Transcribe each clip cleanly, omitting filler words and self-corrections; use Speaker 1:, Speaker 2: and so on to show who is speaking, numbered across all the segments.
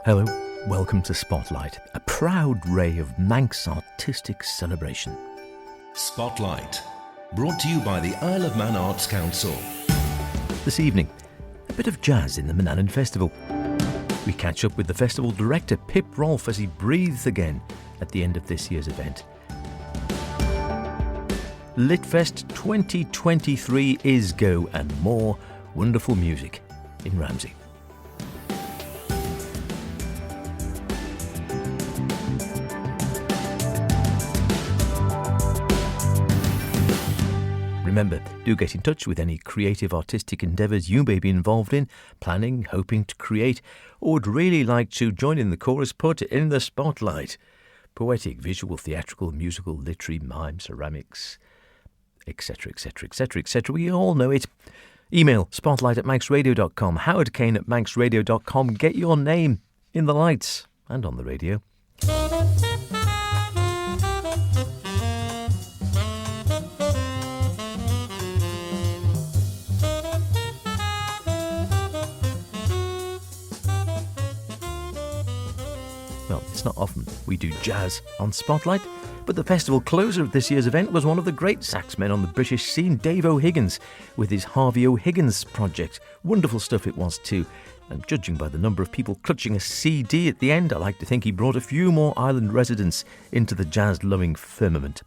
Speaker 1: Hello, welcome to Spotlight, a proud ray of Manx artistic celebration.
Speaker 2: Spotlight, brought to you by the Isle of Man Arts Council.
Speaker 1: This evening, a bit of jazz in the Mananan Festival. We catch up with the festival director Pip Rolfe as he breathes again at the end of this year's event. LitFest 2023 is go, and more wonderful music in Ramsey. Remember, do get in touch with any creative artistic endeavours you may be involved in, planning, hoping to create, or would really like to join in the chorus put in the spotlight. Poetic, visual, theatrical, musical, literary, mime, ceramics, etc, etc, etc, etc. We all know it. Email spotlight@manxradio.com, howardkane@manxradio.com. Get your name in the lights and on the radio. Well, it's not often we do jazz on Spotlight, but the festival closer of this year's event was one of the great saxmen on the British scene, Dave O'Higgins, with his Harvey O'Higgins project. Wonderful stuff it was too, and judging by the number of people clutching a CD at the end, I like to think he brought a few more island residents into the jazz-loving firmament.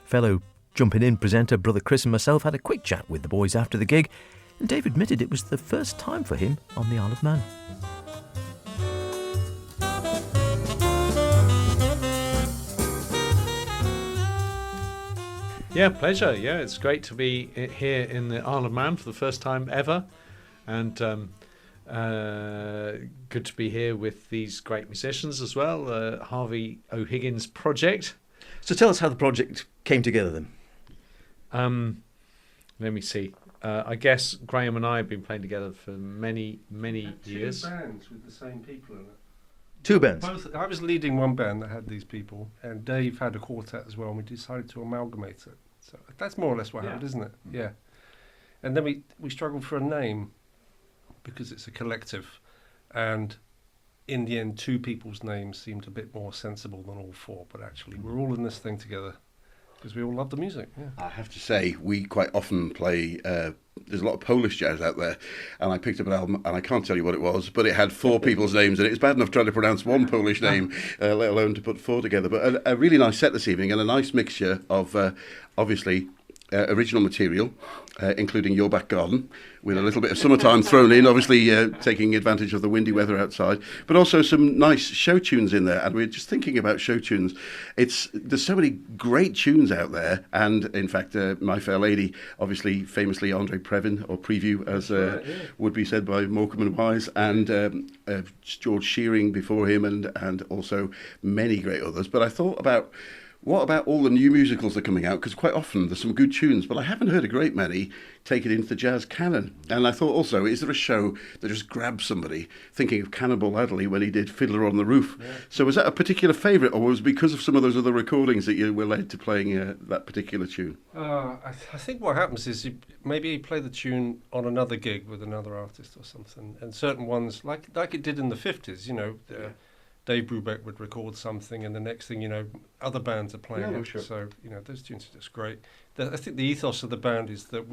Speaker 1: Fellow jumping in presenter brother Chris and myself had a quick chat with the boys after the gig, and Dave admitted it was the first time for him on the Isle of Man.
Speaker 3: Yeah, pleasure. Yeah, it's great to be here in the Isle of Man for the first time ever, and good to be here with these great musicians as well. Harvey O'Higgins project.
Speaker 1: So tell us how the project came together then.
Speaker 3: Let me see. I guess Graham and I have been playing together for many years.
Speaker 4: Two bands with the same people in it.
Speaker 1: Two bands?
Speaker 4: I was leading one band that had these people, and Dave had a quartet as well, and we decided to amalgamate it. So that's more or less what happened, isn't it? Yeah. And then we struggled for a name because it's a collective, and in the end, two people's names seemed a bit more sensible than all four, but actually we're all in this thing together because we all love the music. Yeah.
Speaker 5: I have to say, we quite often play, there's a lot of Polish jazz out there, and I picked up an album, and I can't tell you what it was, but it had four people's names in it. It's bad enough trying to pronounce one Polish name, let alone to put four together. But a really nice set this evening, and a nice mixture of, obviously, original material, including Your Back Garden, with a little bit of summertime thrown in, obviously taking advantage of the windy weather outside, but also some nice show tunes in there. And we're just thinking about show tunes. There's so many great tunes out there, and in fact, My Fair Lady, obviously famously Andre Previn, or Preview, as would be said by Morecambe and Wise, and George Shearing before him, and also many great others. But I thought about, what about all the new musicals that are coming out? Because quite often there's some good tunes, but I haven't heard a great many take it into the jazz canon. And I thought also, is there a show that just grabs somebody? Thinking of Cannonball Adderley when he did Fiddler on the Roof. Yeah. So was that a particular favourite, or was it because of some of those other recordings that you were led to playing that particular tune?
Speaker 4: I think what happens is maybe you play the tune on another gig with another artist or something, and certain ones, like it did in the 50s, Dave Brubeck would record something, and the next thing you know, other bands are playing it. Sure. So, those tunes are just great. I think the ethos of the band is that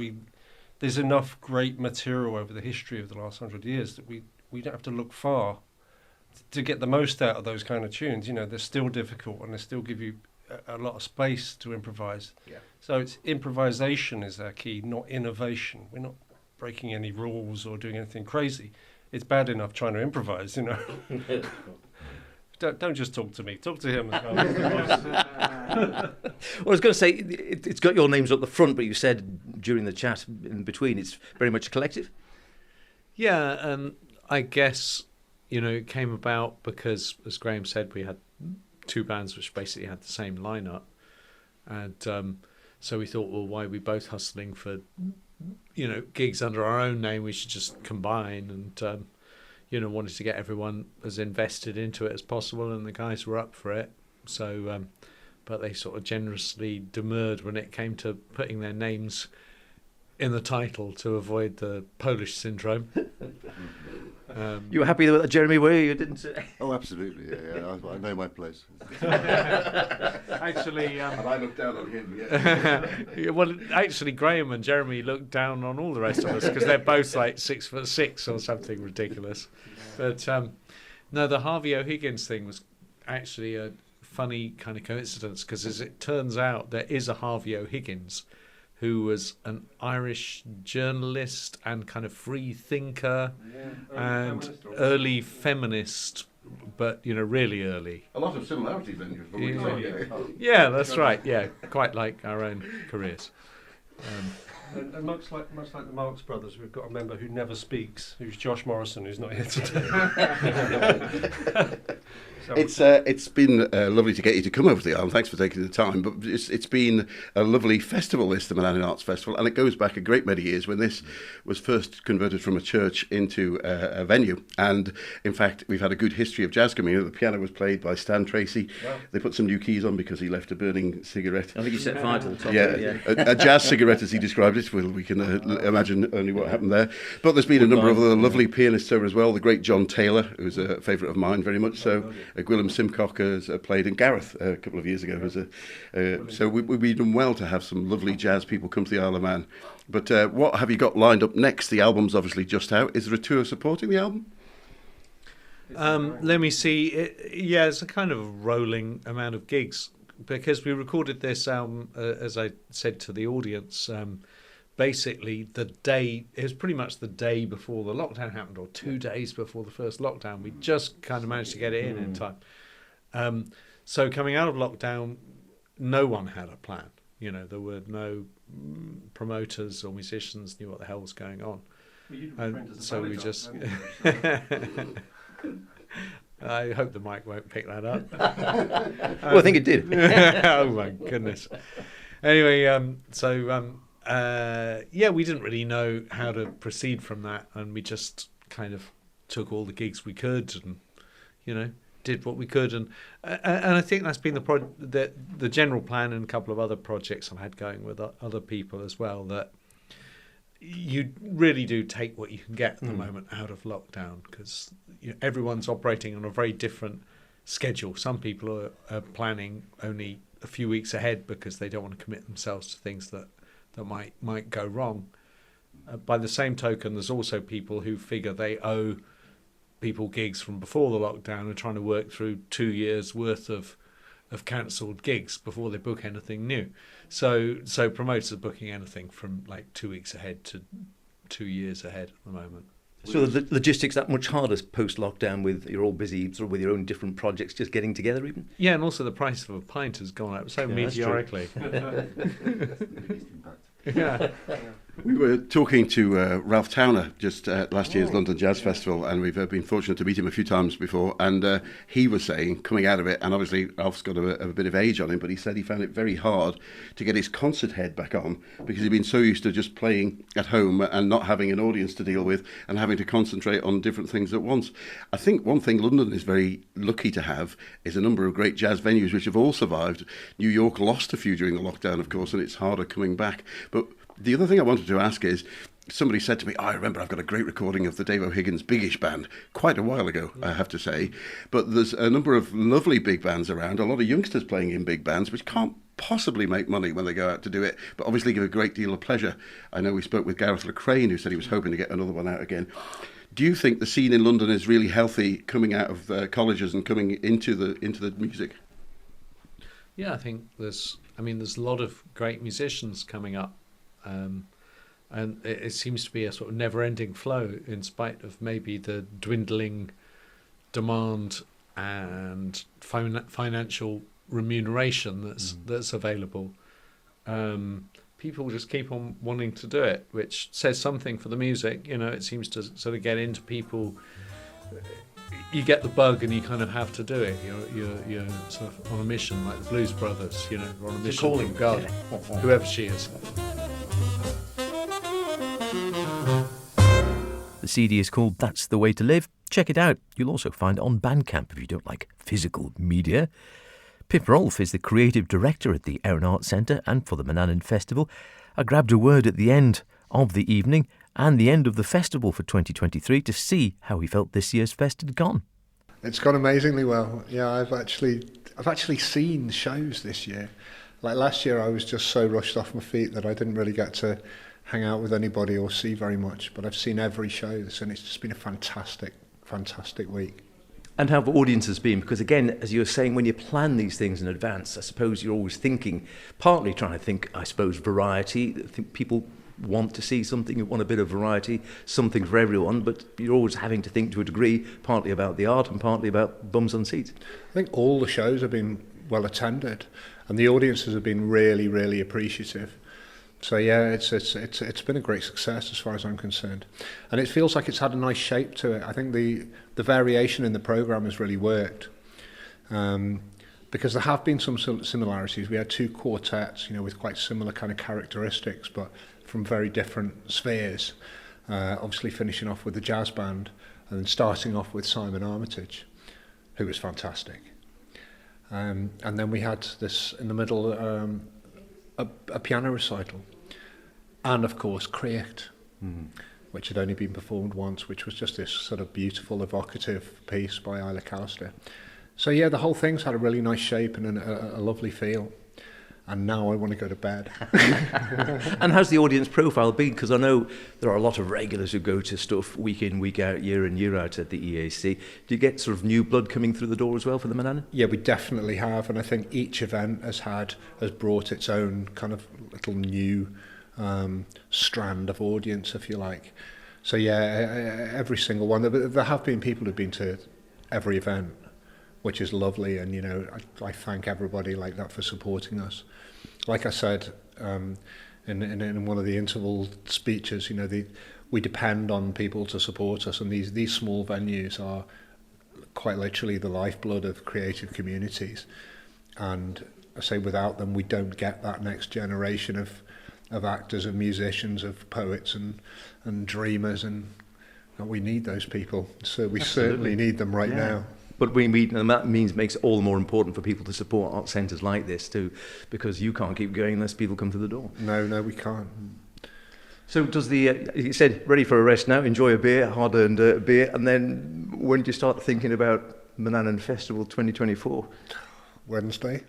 Speaker 4: there's enough great material over the history of the last 100 years that we don't have to look far to get the most out of those kind of tunes. They're still difficult, and they still give you a lot of space to improvise. Yeah. So it's improvisation is our key, not innovation. We're not breaking any rules or doing anything crazy. It's bad enough trying to improvise, Don't just talk to me. Talk to him as well.
Speaker 1: Well, I was going to say, it's got your names up the front, but you said during the chat in between, it's very much a collective.
Speaker 3: Yeah, I guess, it came about because, as Graham said, we had two bands which basically had the same lineup. And so we thought, well, why are we both hustling for, gigs under our own name? We should just combine, and wanted to get everyone as invested into it as possible, and the guys were up for it. So, but they sort of generously demurred when it came to putting their names in the title to avoid the Polish syndrome.
Speaker 1: You were happy with that, Jeremy, were you? You didn't.
Speaker 6: Oh, absolutely. Yeah. I know my place.
Speaker 3: Actually,
Speaker 5: And I looked down on him, yeah.
Speaker 3: yeah, well, actually, Graham and Jeremy look down on all the rest of us because they're both like 6'6" or something ridiculous. But no, the Harvey O'Higgins thing was actually a funny kind of coincidence because, as it turns out, there is a Harvey O'Higgins who was an Irish journalist and kind of free thinker and early feminist, but really early.
Speaker 5: A lot of similarities then. From what you're saying.
Speaker 3: Yeah, that's right. Yeah, quite like our own careers.
Speaker 4: And much like the Marx Brothers, we've got a member who never speaks, who's Josh Morrison, who's not here today.
Speaker 5: It's been lovely to get you to come over to the Isle. Thanks for taking the time. But it's been a lovely festival, this, the Mananan Arts Festival, and it goes back a great many years when this was first converted from a church into a venue. And in fact, we've had a good history of jazz coming in. The piano was played by Stan Tracy. Wow. They put some new keys on because he left a burning cigarette.
Speaker 1: I think he set fire to the top.
Speaker 5: Yeah, a jazz cigarette, as he described it. Well, we can imagine only what happened there. But there's been a number of other lovely pianists over as well. The great John Taylor, who's a favourite of mine, very much so. Gwilym Simcock has played, and Gareth a couple of years ago. So we've done well to have some lovely jazz people come to the Isle of Man. But what have you got lined up next? The album's obviously just out. Is there a tour supporting the album?
Speaker 3: Let me see. It's a kind of rolling amount of gigs because we recorded this album, as I said to the audience, basically it was pretty much the day before the lockdown happened, or 2 days before the first lockdown. We just kind of managed to get it in time. So coming out of lockdown, no one had a plan. There were no promoters or musicians knew what the hell was going on. And so we just... I hope the mic won't pick that up.
Speaker 1: Well, I think it did.
Speaker 3: Oh my goodness. Anyway, we didn't really know how to proceed from that, and we just kind of took all the gigs we could, and did what we could, and I think that's been the general plan, and a couple of other projects I've had going with other people as well. That you really do take what you can get at the moment out of lockdown, because everyone's operating on a very different schedule. Some people are planning only a few weeks ahead because they don't want to commit themselves to things that might go wrong. By the same token, there's also people who figure they owe people gigs from before the lockdown and trying to work through 2 years worth of cancelled gigs before they book anything new. So promoters are booking anything from like 2 weeks ahead to 2 years ahead at the moment.
Speaker 1: So the logistics that much harder post-lockdown, with you're all busy sort of with your own different projects, just getting together even?
Speaker 3: Yeah, and also the price of a pint has gone up so meteorically. Yeah.
Speaker 5: We were talking to Ralph Towner just at last year's London Jazz Festival, and we've been fortunate to meet him a few times before, and he was saying, coming out of it, and obviously Ralph's got a bit of age on him, but he said he found it very hard to get his concert head back on because he'd been so used to just playing at home and not having an audience to deal with and having to concentrate on different things at once. I think one thing London is very lucky to have is a number of great jazz venues which have all survived. New York lost a few during the lockdown, of course, and it's harder coming back. But the other thing I wanted to ask is, somebody said to me, I remember I've got a great recording of the Dave O'Higgins Biggish Band quite a while ago, I have to say. But there's a number of lovely big bands around, a lot of youngsters playing in big bands, which can't possibly make money when they go out to do it, but obviously give a great deal of pleasure. I know we spoke with Gareth Lecrane, who said he was hoping to get another one out again. Do you think the scene in London is really healthy coming out of colleges and coming into the music?
Speaker 3: Yeah, I think there's a lot of great musicians coming up. And it seems to be a sort of never-ending flow in spite of maybe the dwindling demand and financial remuneration that's available. People just keep on wanting to do it, which says something for the music. It seems to sort of get into people. You get the bug and you kind of have to do it. You're sort of on a mission, like the Blues Brothers. You're on a mission from God, whoever she is.
Speaker 1: The CD is called That's the Way to Live. Check it out. You'll also find it on Bandcamp if you don't like physical media. Pip Rolfe is the creative director at the Erin Arts Centre and for the Mananan Festival. I grabbed a word at the end of the evening and the end of the festival for 2023 to see how he felt this year's fest had gone.
Speaker 7: It's gone amazingly well. Yeah, I've actually seen shows this year. Like last year, I was just so rushed off my feet that I didn't really get to hang out with anybody or see very much. But I've seen every show, and it's just been a fantastic week.
Speaker 1: And how have audiences been? Because again, as you were saying, when you plan these things in advance, I suppose you're always thinking, partly trying to think, I suppose, variety. I think people want to see something, you want a bit of variety, something for everyone, but you're always having to think to a degree, partly about the art and partly about bums on seats.
Speaker 7: I think all the shows have been well attended, and the audiences have been really, really appreciative. So yeah, it's been a great success as far as I'm concerned, and it feels like it's had a nice shape to it. I think the variation in the programme has really worked, because there have been some similarities. We had two quartets, with quite similar kind of characteristics, but from very different spheres. Obviously finishing off with the jazz band, and then starting off with Simon Armitage, who was fantastic. And then we had this in the middle, a piano recital, and of course Create, which had only been performed once, which was just this sort of beautiful, evocative piece by Isla Cowster. So yeah, the whole thing's had a really nice shape and a lovely feel. And now I want to go to bed.
Speaker 1: And how's the audience profile been? Because I know there are a lot of regulars who go to stuff week in, week out, year in, year out at the EAC. Do you get sort of new blood coming through the door as well for the Mananan?
Speaker 7: Yeah, we definitely have. And I think each event has brought its own kind of little new strand of audience, if you like. So yeah, every single one. There have been people who've been to every event, which is lovely, and I thank everybody like that for supporting us. Like I said in one of the interval speeches, we depend on people to support us, and these small venues are quite literally the lifeblood of creative communities. And I say without them, we don't get that next generation of actors, of musicians, of poets and dreamers, and we need those people. So we certainly need them right now.
Speaker 1: But and that makes it all the more important for people to support art centres like this too, because you can't keep going unless people come to the door.
Speaker 7: No, we can't.
Speaker 1: So does you said ready for a rest now, enjoy a beer, hard-earned beer, and then when do you start thinking about Mananan Festival 2024?
Speaker 7: Wednesday.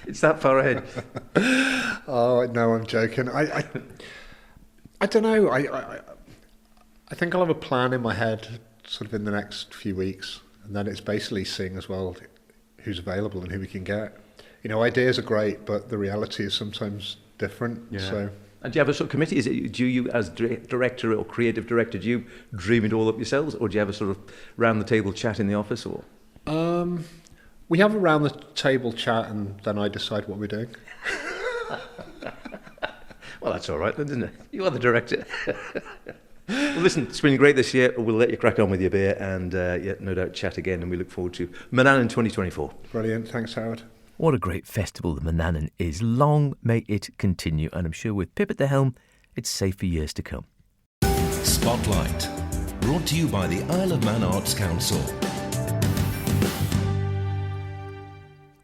Speaker 1: It's that far ahead.
Speaker 7: Oh, no, I'm joking. I don't know. I think I'll have a plan in my head sort of in the next few weeks, and then it's basically seeing as well who's available and who we can get. Ideas are great, but the reality is sometimes different. Yeah. So.
Speaker 1: And do you have a sort of committee? Do you as director or creative director, do you dream it all up yourselves, or do you have a sort of round the table chat in the office? Or
Speaker 7: we have a round the table chat, and then I decide what we're doing.
Speaker 1: Well, that's all right then, isn't it? You are the director. Well, listen, it's been great this year. We'll let you crack on with your beer and, no doubt chat again, and we look forward to Mananan 2024.
Speaker 7: Brilliant. Thanks, Howard.
Speaker 1: What a great festival the Mananan is. Long may it continue, and I'm sure with Pip at the helm, it's safe for years to come.
Speaker 2: Spotlight, brought to you by the Isle of Man Arts Council.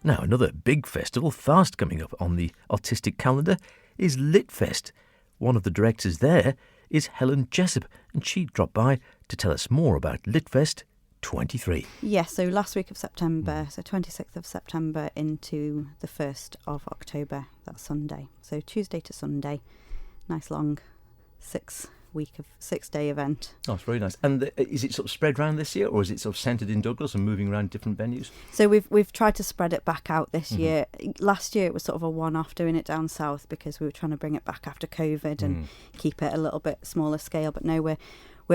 Speaker 1: Now, another big festival fast coming up on the artistic calendar is LitFest. One of the directors there is Helen Jessup, and she dropped by to tell us more about LitFest 23.
Speaker 8: Yes, so last week of September, so 26th of September into the 1st of October, that's Sunday. So Tuesday to Sunday, nice long 6-day event.
Speaker 1: Oh, it's very nice. And is it sort of spread around this year, or is it sort of centred in Douglas and moving around different venues?
Speaker 8: So we've tried to spread it back out this year. Last year it was sort of a one-off doing it down south because we were trying to bring it back after COVID and keep it a little bit smaller scale. But no, we're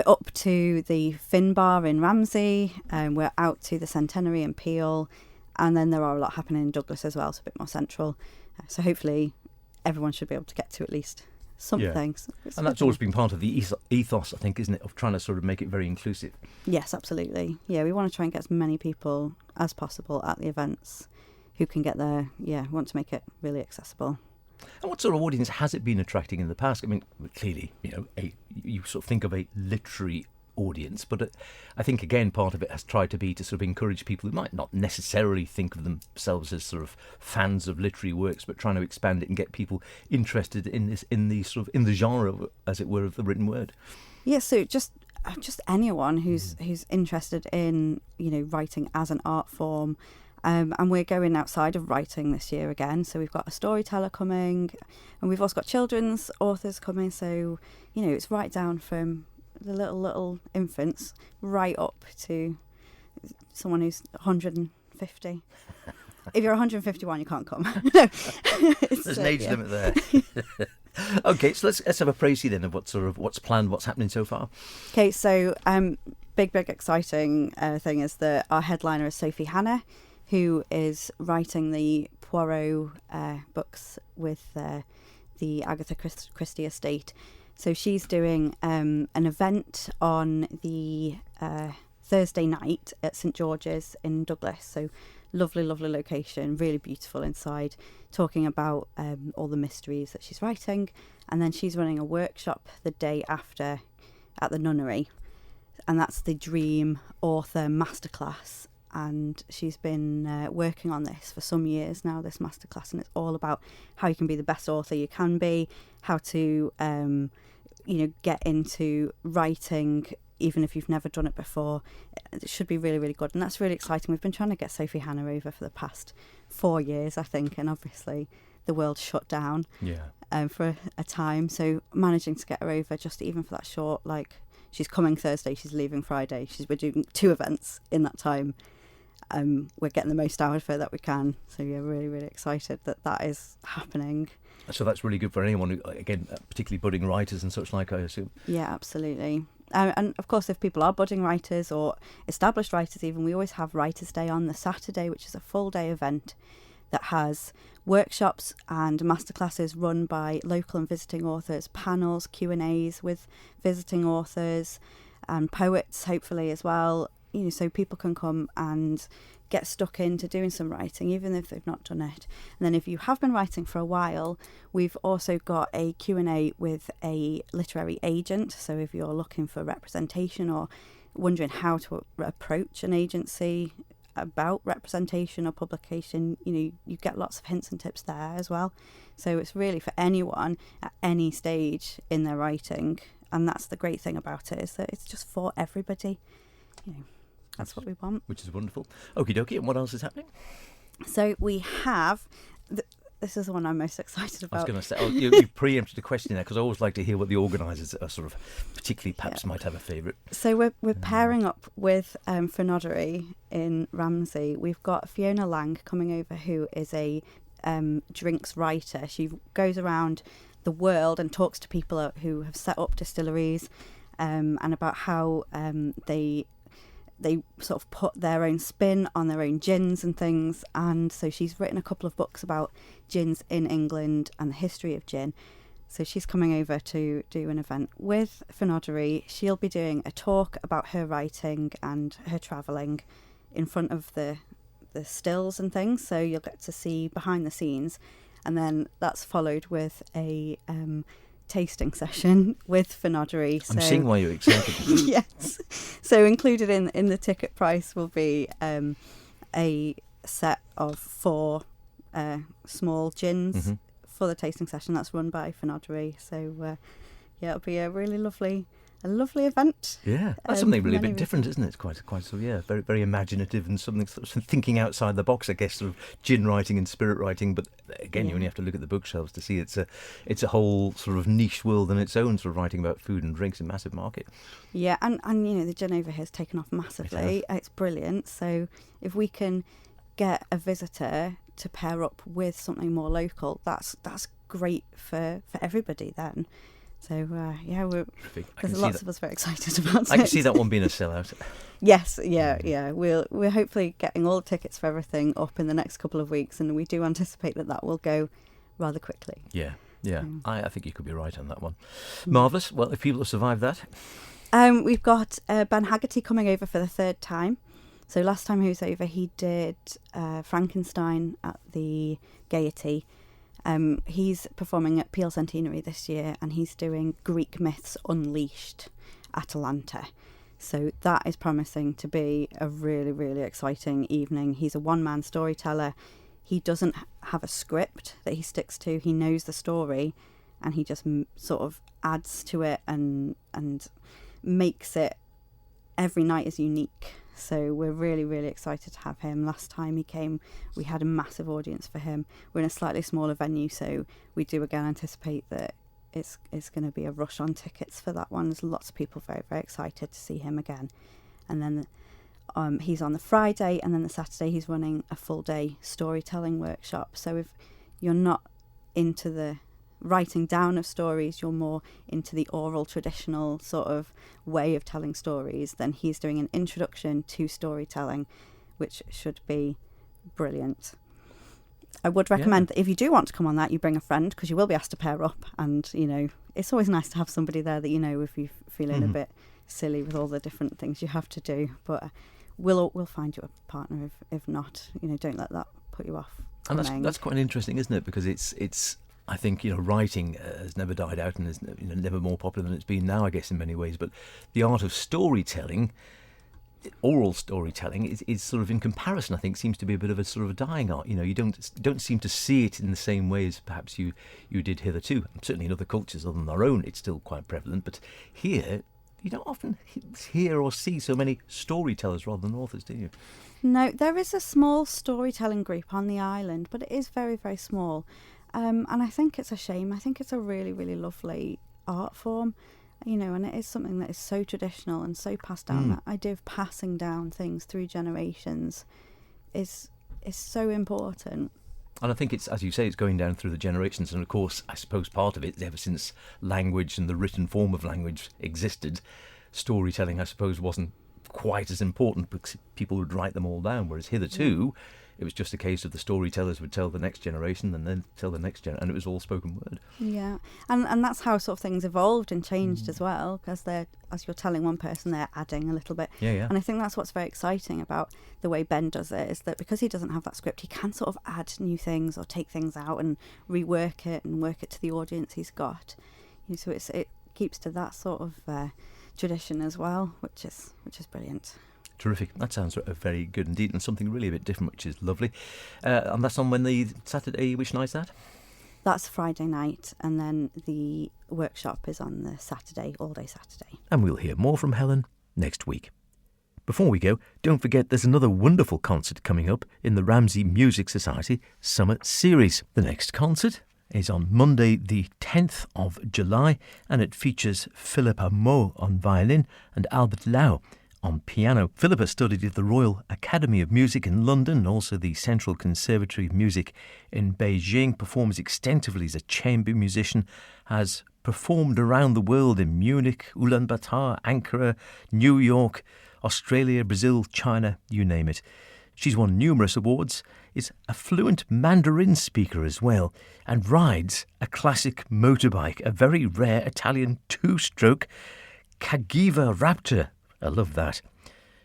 Speaker 8: up to the Finn Bar in Ramsey, and we're out to the Centenary in Peel, and then there are a lot happening in Douglas as well, so a bit more central. So hopefully everyone should be able to get to at least something.
Speaker 1: Yeah. And that's always been part of the ethos, I think, isn't it, of trying to sort of make it very inclusive.
Speaker 8: Yes, absolutely. Yeah, we want to try and get as many people as possible at the events who can get there. Yeah, we want to make it really accessible.
Speaker 1: And what sort of audience has it been attracting in the past? I mean, clearly, you sort of think of a literary audience. But I think, again, part of it has tried to be to sort of encourage people who might not necessarily think of themselves as sort of fans of literary works, but trying to expand it and get people interested in the genre, as it were, of the written word.
Speaker 8: Yeah, so just anyone who's interested in, writing as an art form. And we're going outside of writing this year again. So we've got a storyteller coming, and we've also got children's authors coming. So, it's right down from the little infants right up to someone who's 150. If you're 151, you can't come. No.
Speaker 1: There's an age limit there. Okay, so let's have a précis then of what's planned, what's happening so far.
Speaker 8: Okay, so big exciting thing is that our headliner is Sophie Hannah, who is writing the Poirot books with the Agatha Christie estate. So she's doing an event on the Thursday night at St George's in Douglas. So lovely location, really beautiful inside, talking about all the mysteries that she's writing. And then she's running a workshop the day after at the Nunnery, and that's the Dream Author Masterclass. And she's been working on this for some years now, this masterclass, and it's all about how you can be the best author you can be, how to get into writing even if you've never done it before. It should be really good, and that's really exciting. We've been trying to get Sophie Hannah over for the past 4 years, I think, and obviously the world shut down for a time, so managing to get her over just even for that short, she's coming Thursday, she's leaving Friday, we're doing 2 events in that time. We're getting the most out of her that we can, so yeah, really excited that is happening.
Speaker 1: So that's really good for anyone who, again, particularly budding writers and such like, I assume.
Speaker 8: Yeah, absolutely. And of course, if people are budding writers or established writers even, we always have Writers' Day on the Saturday, which is a full day event that has workshops and masterclasses run by local and visiting authors, panels, Q&As with visiting authors and poets, hopefully, as well. So people can come and get stuck into doing some writing, even if they've not done it. And then if you have been writing for a while, we've also got a Q&A with a literary agent. So if you're looking for representation or wondering how to approach an agency about representation or publication, you get lots of hints and tips there as well. So it's really for anyone at any stage in their writing. And that's the great thing about it, is that it's just for everybody. That's what we want.
Speaker 1: Which is wonderful. Okie dokie, and what else is happening?
Speaker 8: So we have, this is the one I'm most excited about.
Speaker 1: I was going to say, you preempted a question there, because I always like to hear what the organisers are sort of, particularly perhaps might have a favourite.
Speaker 8: So we're pairing up with Fernoddery in Ramsey. We've got Fiona Lang coming over, who is a drinks writer. She goes around the world and talks to people who have set up distilleries and about how they sort of put their own spin on their own gins and things. And so she's written a couple of books about gins in England and the history of gin. So she's coming over to do an event with Fernoddery. She'll be doing a talk about her writing and her travelling in front of the stills and things. So you'll get to see behind the scenes. And then that's followed with a tasting session with Fernoddery.
Speaker 1: I'm seeing why you're excited.
Speaker 8: Yes. So included in the ticket price will be a set of 4 small gins for the tasting session. That's run by Fernoddery. So it'll be a really lovely event.
Speaker 1: Yeah, that's something really a bit different, isn't it? It's quite sort of, very, very imaginative, and something sort of thinking outside the box, I guess, sort of gin writing and spirit writing. But again, you only have to look at the bookshelves to see it's a whole sort of niche world in its own, sort of writing about food and drinks, a massive market.
Speaker 8: Yeah, and the gin over here has taken off massively. It's brilliant. So if we can get a visitor to pair up with something more local, that's great for everybody then. So, there's lots of us very excited about it.
Speaker 1: I can see that one being a sellout.
Speaker 8: Yes, yeah. We're hopefully getting all the tickets for everything up in the next couple of weeks, and we do anticipate that will go rather quickly.
Speaker 1: Yeah. I think you could be right on that one. Marvellous. Well, if people have survived that.
Speaker 8: We've got Ben Haggerty coming over for the 3rd time. So last time he was over, he did Frankenstein at the Gaiety. He's performing at Peel Centenary this year, and he's doing Greek Myths Unleashed at Atlanta. So that is promising to be a really, really exciting evening. He's a one-man storyteller. He doesn't have a script that he sticks to. He knows the story, and he just sort of adds to it and makes it every night is unique. So we're really, really excited to have him. Last time he came, we had a massive audience for him. We're in a slightly smaller venue, so we do again anticipate that it's going to be a rush on tickets for that one. There's lots of people very, very excited to see him again. And then he's on the Friday, and then the Saturday he's running a full day storytelling workshop. So if you're not into the writing down of stories, you're more into the oral traditional sort of way of telling stories, then he's doing an introduction to storytelling, which should be brilliant. I would recommend that if you do want to come on that, you bring a friend, because you will be asked to pair up, and it's always nice to have somebody there that if you're feeling a bit silly with all the different things you have to do. But we'll find you a partner if not. Don't let that put you off.
Speaker 1: And that's quite interesting, isn't it? Because it's I think writing has never died out and is never more popular than it's been now, I guess, in many ways. But the art of storytelling, oral storytelling, is sort of, in comparison, I think, seems to be a bit of a sort of a dying art. You don't seem to see it in the same way as perhaps you did hitherto. Certainly in other cultures other than our own, it's still quite prevalent. But here, you don't often hear or see so many storytellers rather than authors, do you?
Speaker 8: No, there is a small storytelling group on the island, but it is very, very small. And I think it's a shame. I think it's a really, really lovely art form, and it is something that is so traditional and so passed down. That idea of passing down things through generations is so important.
Speaker 1: And I think it's, as you say, it's going down through the generations. And of course, I suppose part of it, ever since language and the written form of language existed, storytelling, I suppose, wasn't quite as important because people would write them all down. Whereas hitherto, it was just a case of the storytellers would tell the next generation and then tell the next generation, and it was all spoken word.
Speaker 8: Yeah, and that's how sort of things evolved and changed as well, because as you're telling one person, they're adding a little bit.
Speaker 1: Yeah.
Speaker 8: And I think that's what's very exciting about the way Ben does it, is that because he doesn't have that script, he can sort of add new things or take things out and rework it and work it to the audience he's got. So it keeps to that sort of tradition as well, which is brilliant.
Speaker 1: Terrific. That sounds very good indeed, and something really a bit different, which is lovely. And that's on when the Saturday, which night's that?
Speaker 8: That's Friday night, and then the workshop is on the Saturday, all day Saturday.
Speaker 1: And we'll hear more from Helen next week. Before we go, don't forget there's another wonderful concert coming up in the Ramsey Music Society Summer Series. The next concert is on Monday the 10th of July, and it features Philippa Mo on violin and Albert Lau on piano. Philippa studied at the Royal Academy of Music in London and also the Central Conservatory of Music in Beijing, performs extensively as a chamber musician, has performed around the world in Munich, Ulaanbaatar, Ankara, New York, Australia, Brazil, China, you name it. She's won numerous awards, is a fluent Mandarin speaker as well, and rides a classic motorbike, a very rare Italian two-stroke Cagiva Raptor. I love that.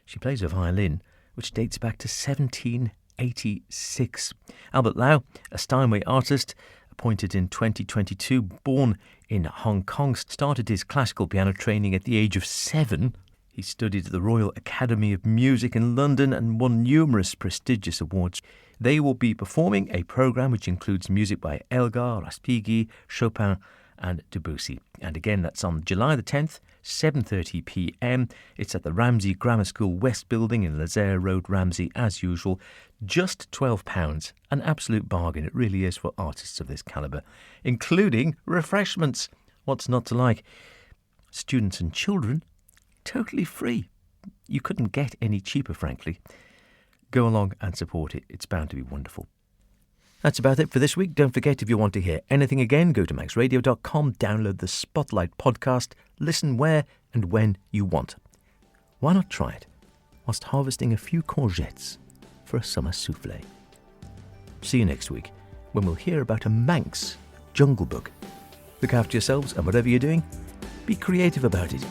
Speaker 1: She plays a violin, which dates back to 1786. Albert Lau, a Steinway artist, appointed in 2022, born in Hong Kong, started his classical piano training at the age of 7. He studied at the Royal Academy of Music in London and won numerous prestigious awards. They will be performing a programme which includes music by Elgar, Respighi, Chopin and Debussy. And again, that's on July the 10th, 7:30 p.m. It's at the Ramsey Grammar School West Building in Lazaire Road, Ramsey, as usual. Just £12. An absolute bargain. It really is for artists of this calibre, including refreshments. What's not to like? Students and children, totally free. You couldn't get any cheaper, frankly. Go along and support it. It's bound to be wonderful. That's about it for this week. Don't forget, if you want to hear anything again, go to maxradio.com, download the Spotlight podcast, listen where and when you want. Why not try it whilst harvesting a few courgettes for a summer souffle? See you next week when we'll hear about a Manx jungle book. Look after yourselves, and whatever you're doing, be creative about it.